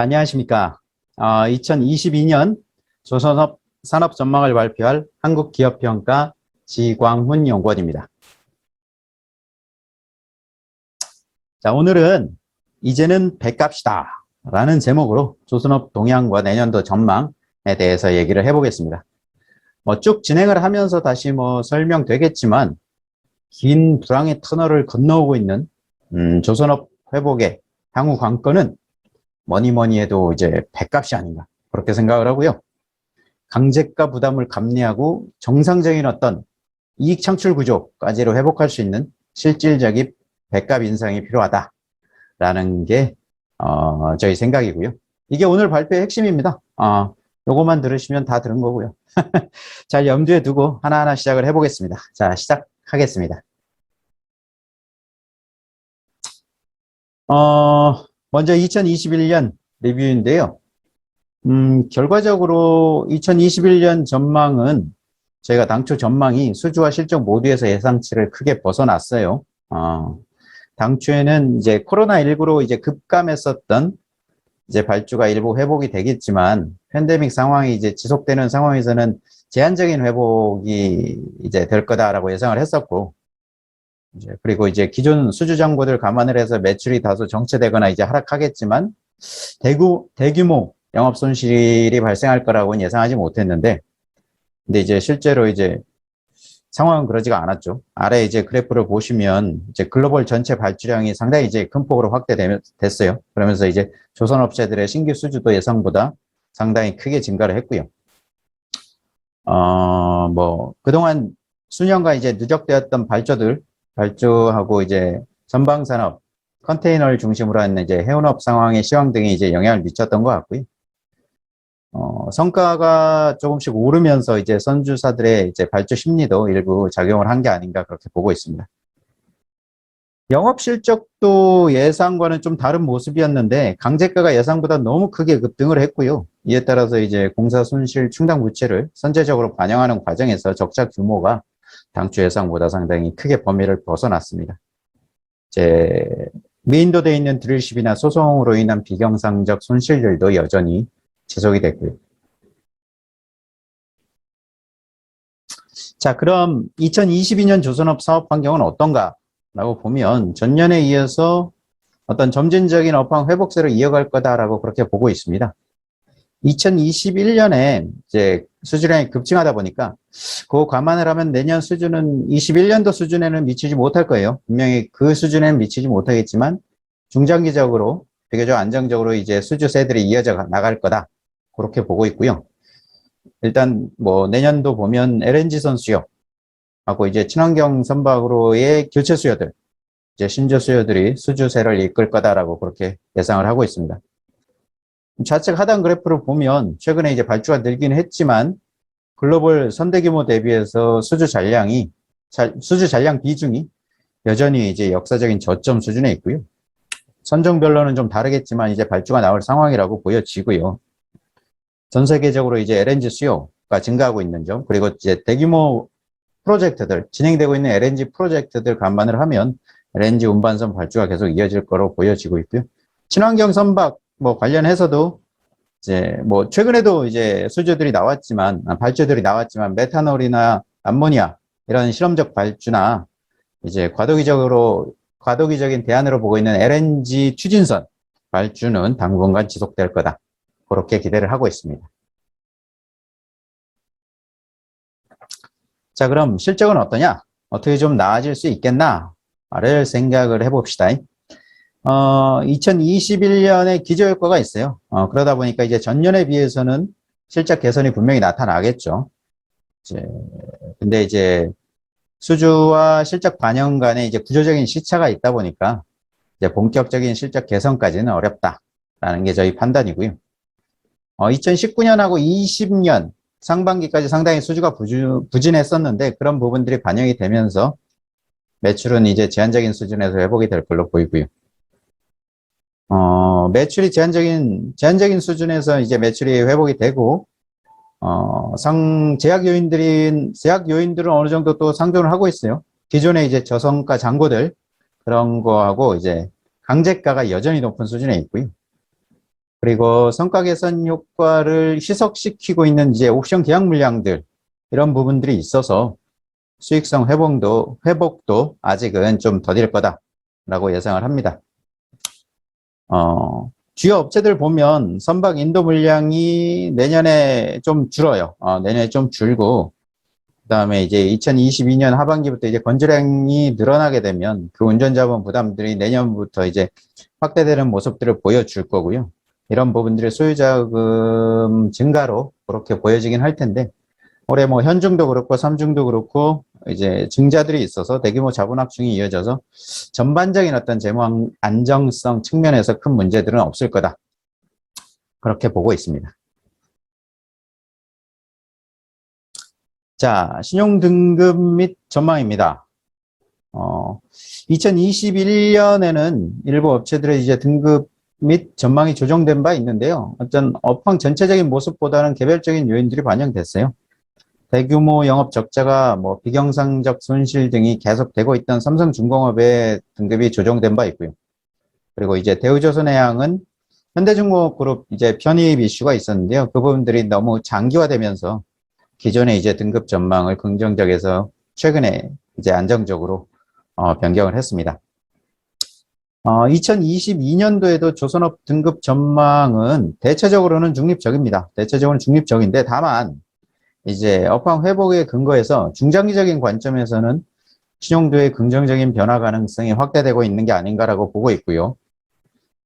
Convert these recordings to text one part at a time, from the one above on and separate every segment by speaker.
Speaker 1: 안녕하십니까. 2022년 조선업 산업 전망을 발표할 한국기업평가 지광훈 연구원입니다. 자, 오늘은 이제는 배값이다 라는 제목으로 조선업 동향과 내년도 전망에 대해서 얘기를 해보겠습니다. 쭉 진행을 하면서 다시 설명되겠지만 긴 불황의 터널을 건너오고 있는 조선업 회복의 향후 관건은 뭐니 해도 이제 배값이 아닌가 그렇게 생각을 하고요. 강제가 부담을 감내하고 정상적인 어떤 이익 창출 구조까지로 회복할 수 있는 실질적인 배값 인상이 필요하다라는 게 저희 생각이고요. 이게 오늘 발표의 핵심입니다. 요거만 들으시면 다 들은 거고요. 잘 염두에 두고 하나하나 시작을 해보겠습니다. 자, 시작하겠습니다. 먼저 2021년 리뷰인데요. 결과적으로 2021년 전망은 저희가 당초 전망이 수주와 실적 모두에서 예상치를 크게 벗어났어요. 당초에는 이제 코로나19로 이제 급감했었던 이제 발주가 일부 회복이 되겠지만 팬데믹 상황이 이제 지속되는 상황에서는 제한적인 회복이 이제 될 거다라고 예상을 했었고, 그리고 이제 기존 수주 잔고들 감안을 해서 매출이 다소 정체되거나 이제 하락하겠지만 대규모 영업 손실이 발생할 거라고는 예상하지 못했는데, 근데 이제 실제로 이제 상황은 그러지가 않았죠. 아래 이제 그래프를 보시면 이제 글로벌 전체 발주량이 상당히 이제 큰 폭으로 확대됐어요. 그러면서 이제 조선업체들의 신규 수주도 예상보다 상당히 크게 증가를 했고요. 그동안 수년간 이제 누적되었던 발주하고 이제 전방산업, 컨테이너를 중심으로 하는 이제 해운업 상황의 시황 등이 이제 영향을 미쳤던 것 같고요. 성과가 조금씩 오르면서 이제 선주사들의 이제 발주 심리도 일부 작용을 한 게 아닌가 그렇게 보고 있습니다. 영업 실적도 예상과는 좀 다른 모습이었는데 강제가가 예상보다 너무 크게 급등을 했고요. 이에 따라서 이제 공사 손실 충당 부채를 선제적으로 반영하는 과정에서 적자 규모가 당초 예상보다 상당히 크게 범위를 벗어났습니다. 이제 미인도되어 있는 드릴십이나 소송으로 인한 비경상적 손실들도 여전히 지속이 됐고요. 자, 그럼 2022년 조선업 사업 환경은 어떤가라고 보면 전년에 이어서 어떤 점진적인 업황 회복세를 이어갈 거다라고 그렇게 보고 있습니다. 2021년에 이제 수주량이 급증하다 보니까 그거 감안을 하면 내년 수준은 21년도 수준에는 미치지 못할 거예요. 분명히 그 수준에는 미치지 못하겠지만 중장기적으로 비교적 안정적으로 이제 수주세들이 이어져 나갈 거다. 그렇게 보고 있고요. 일단 내년도 보면 LNG선 수요하고 이제 친환경 선박으로의 교체 수요들, 이제 신조 수요들이 수주세를 이끌 거다라고 그렇게 예상을 하고 있습니다. 좌측 하단 그래프를 보면 최근에 이제 발주가 늘긴 했지만 글로벌 선대 규모 대비해서 수주 잔량 비중이 여전히 이제 역사적인 저점 수준에 있고요. 선종별로는 좀 다르겠지만 이제 발주가 나올 상황이라고 보여지고요. 전 세계적으로 이제 LNG 수요가 증가하고 있는 점, 그리고 이제 대규모 프로젝트들, 진행되고 있는 LNG 프로젝트들 감안을 하면 LNG 운반선 발주가 계속 이어질 거로 보여지고 있고요. 친환경 선박 관련해서도 이제 최근에도 이제 발주들이 나왔지만 메탄올이나 암모니아 이런 실험적 발주나 이제 과도기적인 대안으로 보고 있는 LNG 추진선 발주는 당분간 지속될 거다. 그렇게 기대를 하고 있습니다. 자, 그럼 실적은 어떠냐? 어떻게 좀 나아질 수 있겠나를 생각을 해봅시다. 2021년에 기저효과가 있어요. 그러다 보니까 이제 전년에 비해서는 실적 개선이 분명히 나타나겠죠. 근데 이제 수주와 실적 반영 간에 이제 구조적인 시차가 있다 보니까 이제 본격적인 실적 개선까지는 어렵다라는 게 저희 판단이고요. 2019년하고 20년 상반기까지 상당히 수주가 부진했었는데 그런 부분들이 반영이 되면서 매출은 이제 제한적인 수준에서 회복이 될 걸로 보이고요. 매출이 제한적인 수준에서 이제 매출이 회복이 되고, 제약 요인들은 어느 정도 또 상존을 하고 있어요. 기존의 이제 저성가 잔고들, 그런 거하고 이제 강제가가 여전히 높은 수준에 있고요. 그리고 성과 개선 효과를 희석시키고 있는 이제 옵션 계약 물량들, 이런 부분들이 있어서 수익성 회복도 아직은 좀 더딜 거다라고 예상을 합니다. 주요 업체들 보면 선박 인도 물량이 내년에 좀 줄어요. 내년에 좀 줄고, 그다음에 이제 2022년 하반기부터 이제 건조량이 늘어나게 되면 그 운전자분 부담들이 내년부터 이제 확대되는 모습들을 보여줄 거고요. 이런 부분들이 소유자금 증가로 그렇게 보여지긴 할 텐데, 올해 뭐 현중도 그렇고 삼중도 그렇고 이제 증자들이 있어서 대규모 자본 확충이 이어져서 전반적인 어떤 재무 안정성 측면에서 큰 문제들은 없을 거다. 그렇게 보고 있습니다. 자, 신용등급 및 전망입니다. 2021년에는 일부 업체들의 이제 등급 및 전망이 조정된 바 있는데요. 어떤 업황 전체적인 모습보다는 개별적인 요인들이 반영됐어요. 대규모 영업 적자가 뭐 비경상적 손실 등이 계속되고 있던 삼성중공업의 등급이 조정된 바 있고요. 그리고 이제 대우조선해양은 현대중공업그룹 이제 편입 이슈가 있었는데요. 그 부분들이 너무 장기화되면서 기존의 이제 등급 전망을 긍정적에서 최근에 이제 안정적으로 변경을 했습니다. 2022년도에도 조선업 등급 전망은 대체적으로는 중립적입니다. 대체적으로는 중립적인데 다만 이제 업황 회복에 근거해서 중장기적인 관점에서는 신용도의 긍정적인 변화 가능성이 확대되고 있는 게 아닌가라고 보고 있고요.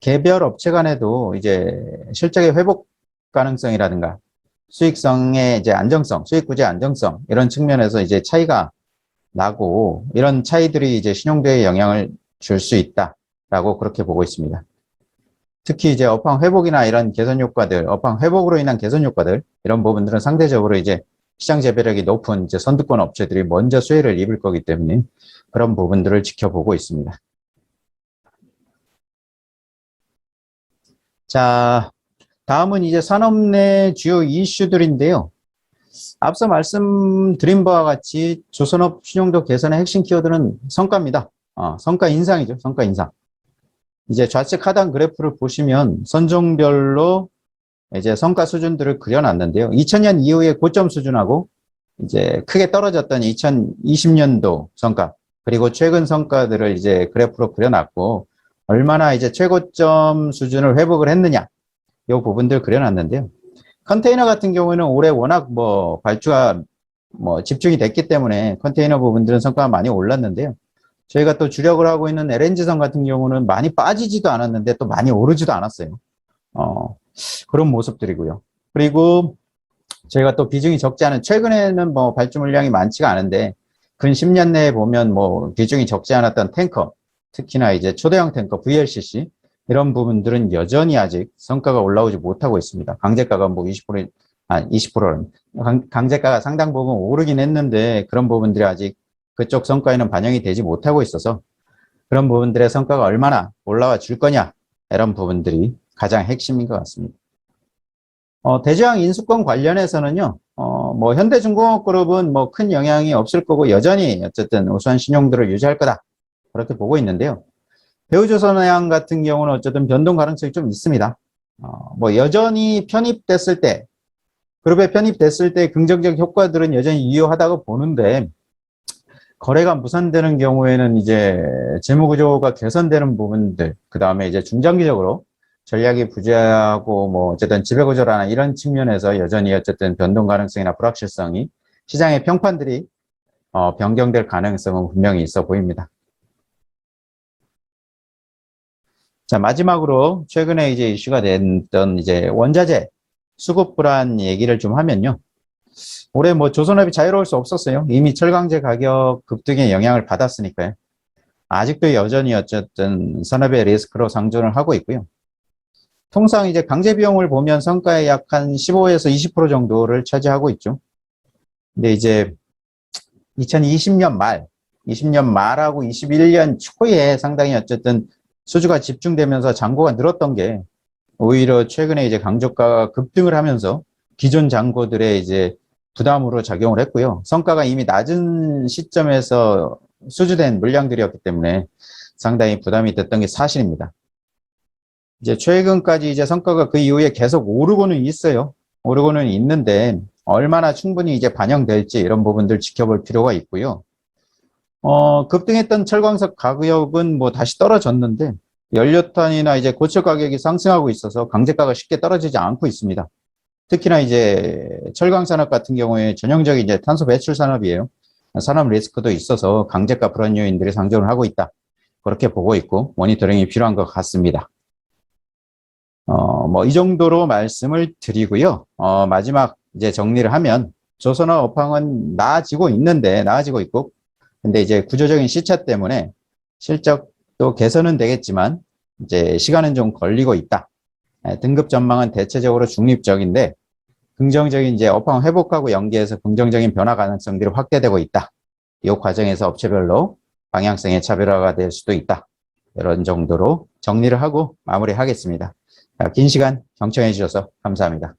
Speaker 1: 개별 업체 간에도 이제 실적의 회복 가능성이라든가 수익성의 이제 안정성, 수익 구제 안정성 이런 측면에서 이제 차이가 나고 이런 차이들이 이제 신용도에 영향을 줄 수 있다라고 그렇게 보고 있습니다. 특히 이제 업황 회복이나 이런 개선 효과들, 업황 회복으로 인한 개선 효과들 이런 부분들은 상대적으로 이제 시장 재배력이 높은 이제 선두권 업체들이 먼저 수혜를 입을 거기 때문에 그런 부분들을 지켜보고 있습니다. 자, 다음은 이제 산업 내 주요 이슈들인데요. 앞서 말씀드린 바와 같이 조선업 신용도 개선의 핵심 키워드는 성과입니다. 성과 인상이죠. 성과 인상. 이제 좌측 하단 그래프를 보시면 선종별로 이제 성과 수준들을 그려놨는데요. 2000년 이후의 고점 수준하고 이제 크게 떨어졌던 2020년도 성과, 그리고 최근 성과들을 이제 그래프로 그려놨고, 얼마나 이제 최고점 수준을 회복을 했느냐, 이 부분들 그려놨는데요. 컨테이너 같은 경우에는 올해 워낙 뭐 발주가 뭐 집중이 됐기 때문에 컨테이너 부분들은 성과가 많이 올랐는데요. 저희가 또 주력을 하고 있는 LNG선 같은 경우는 많이 빠지지도 않았는데 또 많이 오르지도 않았어요. 그런 모습들이고요. 그리고 저희가 또 비중이 적지 않은, 최근에는 뭐 발주 물량이 많지가 않은데 근 10년 내에 보면 뭐 비중이 적지 않았던 탱커, 특히나 이제 초대형 탱커 VLCC 이런 부분들은 여전히 아직 성과가 올라오지 못하고 있습니다. 강제가가 뭐 20%는 강제가가 상당 부분 오르긴 했는데 그런 부분들이 아직 그쪽 성과에는 반영이 되지 못하고 있어서 그런 부분들의 성과가 얼마나 올라와 줄 거냐, 이런 부분들이 가장 핵심인 것 같습니다. 대저항 인수권 관련해서는요, 뭐 현대중공업그룹은 뭐 큰 영향이 없을 거고 여전히 어쨌든 우수한 신용도를 유지할 거다, 그렇게 보고 있는데요. 대우조선해양 같은 경우는 어쨌든 변동 가능성이 좀 있습니다. 뭐 여전히 편입됐을 때, 그룹에 편입됐을 때 긍정적 효과들은 여전히 유효하다고 보는데, 거래가 무산되는 경우에는 이제 재무구조가 개선되는 부분들, 그 다음에 이제 중장기적으로 전략이 부재하고 뭐 어쨌든 지배구조라나 이런 측면에서 여전히 어쨌든 변동 가능성이나 불확실성이 시장의 평판들이 변경될 가능성은 분명히 있어 보입니다. 자, 마지막으로 최근에 이제 이슈가 됐던 이제 원자재 수급 불안 얘기를 좀 하면요. 올해 뭐 조선업이 자유로울 수 없었어요. 이미 철강제 가격 급등의 영향을 받았으니까요. 아직도 여전히 어쨌든 산업의 리스크로 상존을 하고 있고요. 통상 이제 강제 비용을 보면 성과의 약 한 15에서 20% 정도를 차지하고 있죠. 근데 이제 2020년 말하고 21년 초에 상당히 어쨌든 수주가 집중되면서 잔고가 늘었던 게 오히려 최근에 이제 강저가가 급등을 하면서 기존 잔고들의 이제 부담으로 작용을 했고요. 성과가 이미 낮은 시점에서 수주된 물량들이었기 때문에 상당히 부담이 됐던 게 사실입니다. 이제 최근까지 이제 성과가 그 이후에 계속 오르고는 있어요. 오르고는 있는데 얼마나 충분히 이제 반영될지 이런 부분들 지켜볼 필요가 있고요. 급등했던 철광석 가격은 뭐 다시 떨어졌는데 연료탄이나 이제 고철 가격이 상승하고 있어서 강제가가 쉽게 떨어지지 않고 있습니다. 특히나 이제 철강 산업 같은 경우에 전형적인 이제 탄소 배출 산업이에요. 산업 리스크도 있어서 강제가 불안 요인들이 상존을 하고 있다. 그렇게 보고 있고 모니터링이 필요한 것 같습니다. 뭐 이 정도로 말씀을 드리고요. 마지막 이제 정리를 하면 조선업 업황은 나아지고 있고 근데 이제 구조적인 시차 때문에 실적도 개선은 되겠지만 이제 시간은 좀 걸리고 있다. 등급 전망은 대체적으로 중립적인데 긍정적인 이제 업황 회복하고 연계해서 긍정적인 변화 가능성들이 확대되고 있다. 이 과정에서 업체별로 방향성의 차별화가 될 수도 있다. 이런 정도로 정리를 하고 마무리하겠습니다. 긴 시간 경청해 주셔서 감사합니다.